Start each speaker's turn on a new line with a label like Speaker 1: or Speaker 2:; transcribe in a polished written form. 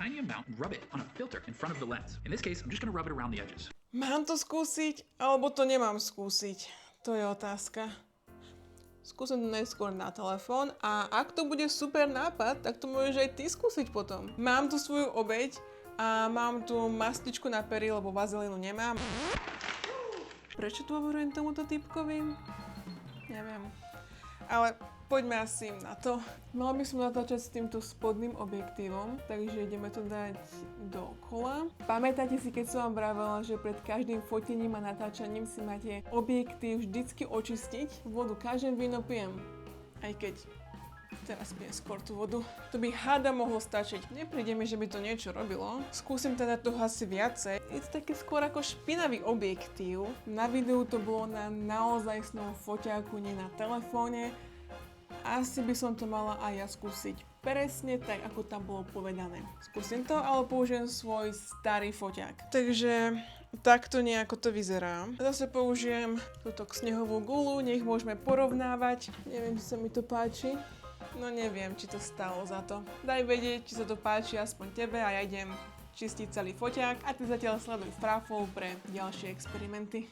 Speaker 1: tiny amount and rub it on a filter in front of the lens. In this case, I'm just going to rub it around the edges.
Speaker 2: Mám to skúsiť, alebo to nemám skúsiť? To je otázka. Skúsim to najskôr na telefón a ak to bude super nápad, tak to môžeš aj ty skúsiť potom. Mám tu svoju obeť a mám tu mastičku na pery, lebo vazelínu nemám. Prečo tu hovorím tomuto typkovi? Neviem. Ale poďme asi na to. Mala by som natáčať s týmto spodným objektívom, takže ideme to dať do kola. Pamätáte si, keď som vám vravela, že pred každým fotením a natáčaním si máte objektív vždycky očistiť? Vodu každým víno pijem. Aj keď teraz pijem skôr tú vodu. To by háda mohlo stačiť. Nepríde mi, že by to niečo robilo. Skúsim teda toho asi viacej. Je to taký skôr ako špinavý objektív. Na videu to bolo na naozajstnom foťáku, nie na telefóne. Asi by som to mala aj ja skúsiť presne tak, ako tam bolo povedané. Skúsim to, ale použijem svoj starý foťák. Takže takto nejako to vyzerá. Zase použijem túto snehovú gulu, nech môžeme porovnávať. Neviem, či sa mi to páči. No neviem, či to stalo za to. Daj vedieť, či sa to páči aspoň tebe a ja idem čistiť celý foťák a ty zatiaľ sleduj Frafol pre ďalšie experimenty.